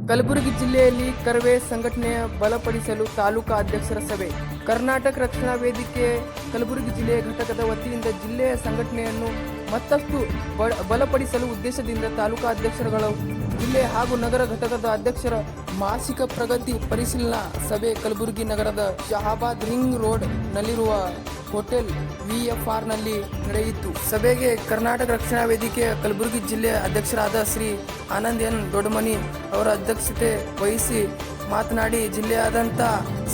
ಕಲಬುರಗಿ ಜಿಲ್ಲೆಯಲ್ಲಿ ಕರವೇ ಸಂಘಟನೆಯ ಬಲಪಡಿಸಲು ತಾಲೂಕಾ ಅಧ್ಯಕ್ಷರ ಸಭೆ. ಕರ್ನಾಟಕ ರಕ್ಷಣಾ ವೇದಿಕೆ ಕಲಬುರಗಿ ಜಿಲ್ಲೆಯ ಘಟಕದ ವತಿಯಿಂದ ಜಿಲ್ಲೆಯ ಸಂಘಟನೆಯನ್ನು ಮತ್ತಷ್ಟು ಬಲಪಡಿಸಲು ಉದ್ದೇಶದಿಂದ ತಾಲೂಕಾ ಅಧ್ಯಕ್ಷರುಗಳು ಜಿಲ್ಲೆ ಹಾಗೂ ನಗರ ಘಟಕದ ಅಧ್ಯಕ್ಷರ ಮಾಸಿಕ ಪ್ರಗತಿ ಪರಿಶೀಲನಾ ಸಭೆ ಕಲಬುರಗಿ ನಗರದ ಶಹಾಬಾದ್ ರಿಂಗ್ ರೋಡ್ ನಲ್ಲಿರುವ ಹೋಟೆಲ್ VFR ನಲ್ಲಿ ನಡೆಯಿತು. ಸಭೆಗೆ ಕರ್ನಾಟಕ ರಕ್ಷಣಾ ವೇದಿಕೆಯ ಕಲಬುರಗಿ ಜಿಲ್ಲೆಯ ಅಧ್ಯಕ್ಷರಾದ ಶ್ರೀ ಆನಂದ್ ಎನ್ ದೊಡ್ಡಮನಿ ಅವರ ಅಧ್ಯಕ್ಷತೆ ವಹಿಸಿ ಮಾತನಾಡಿ, ಜಿಲ್ಲೆಯಾದ್ಯಂತ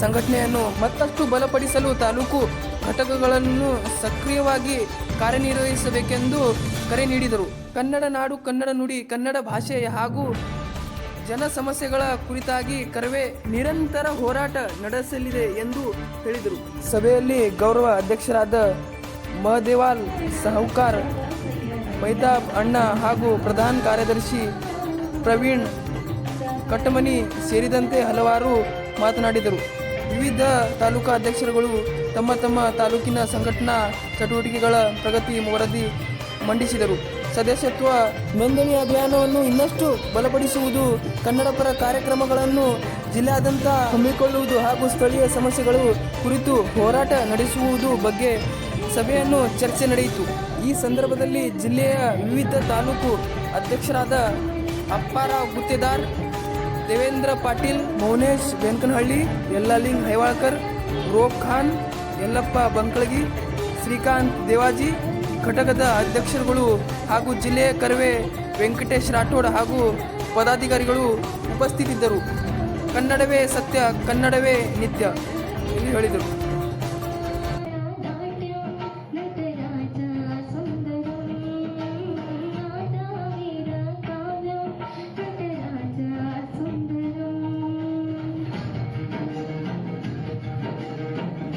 ಸಂಘಟನೆಯನ್ನು ಮತ್ತಷ್ಟು ಬಲಪಡಿಸಲು ತಾಲೂಕು ಘಟಕಗಳನ್ನು ಸಕ್ರಿಯವಾಗಿ ಕಾರ್ಯನಿರ್ವಹಿಸಬೇಕೆಂದು ಕರೆ ನೀಡಿದರು. ಕನ್ನಡ ನಾಡು, ಕನ್ನಡ ನುಡಿ, ಕನ್ನಡ ಭಾಷೆ ಹಾಗೂ ಜನ ಸಮಸ್ಯೆಗಳ ಕುರಿತಾಗಿ ಕರವೇ ನಿರಂತರ ಹೋರಾಟ ನಡೆಸಲಿದೆ ಎಂದು ಹೇಳಿದರು. ಸಭೆಯಲ್ಲಿ ಗೌರವ ಅಧ್ಯಕ್ಷರಾದ ಮಹದೇವಾಲ್ ಸಾಹುಕಾರ್, ಮೈತಾಬ್ ಅಣ್ಣ ಹಾಗೂ ಪ್ರಧಾನ ಕಾರ್ಯದರ್ಶಿ ಪ್ರವೀಣ್ ಕಟ್ಟಮನಿ ಸೇರಿದಂತೆ ಹಲವಾರು ಮಾತನಾಡಿದರು. ವಿವಿಧ ತಾಲೂಕಾ ಅಧ್ಯಕ್ಷರುಗಳು ತಮ್ಮ ತಮ್ಮ ತಾಲೂಕಿನ ಸಂಘಟನಾ ಚಟುವಟಿಕೆಗಳ ಪ್ರಗತಿ ವರದಿ ಮಂಡಿಸಿದರು. ಸದಸ್ಯತ್ವ ನೋಂದಣಿ ಅಭಿಯಾನವನ್ನು ಇನ್ನಷ್ಟು ಬಲಪಡಿಸುವುದು, ಕನ್ನಡ ಪರ ಕಾರ್ಯಕ್ರಮಗಳನ್ನು ಜಿಲ್ಲೆಯಾದ್ಯಂತ ಹಮ್ಮಿಕೊಳ್ಳುವುದು ಹಾಗೂ ಸ್ಥಳೀಯ ಸಮಸ್ಯೆಗಳು ಕುರಿತು ಹೋರಾಟ ನಡೆಸುವುದು ಬಗ್ಗೆ ಸಭೆಯನ್ನು ಚರ್ಚೆ ನಡೆಯಿತು. ಈ ಸಂದರ್ಭದಲ್ಲಿ ಜಿಲ್ಲೆಯ ವಿವಿಧ ತಾಲೂಕು ಅಧ್ಯಕ್ಷರಾದ ಅಪ್ಪಾರಾವ್ ಗುತ್ತೇದಾರ್, ದೇವೇಂದ್ರ ಪಾಟೀಲ್, ಮೌನೇಶ್ ಬೆಂಕನಹಳ್ಳಿ, ಯಲ್ಲಾಲಿಂಗ್ ಹೈವಾಳ್ಕರ್, ರೋಬ್ ಖಾನ್, ಯಲ್ಲಪ್ಪ ಬಂಕಳಗಿ, ಶ್ರೀಕಾಂತ್ ದೇವಾಜಿ, ಘಟಕದ ಅಧ್ಯಕ್ಷರುಗಳು ಹಾಗೂ ಜಿಲ್ಲೆಯ ಕರವೇ ವೆಂಕಟೇಶ್ ರಾಠೋಡ್ ಹಾಗೂ ಪದಾಧಿಕಾರಿಗಳು ಉಪಸ್ಥಿತಿದ್ದರು. ಕನ್ನಡವೇ ಸತ್ಯ, ಕನ್ನಡವೇ ನಿತ್ಯ ಎಂದು ಹೇಳಿದರು.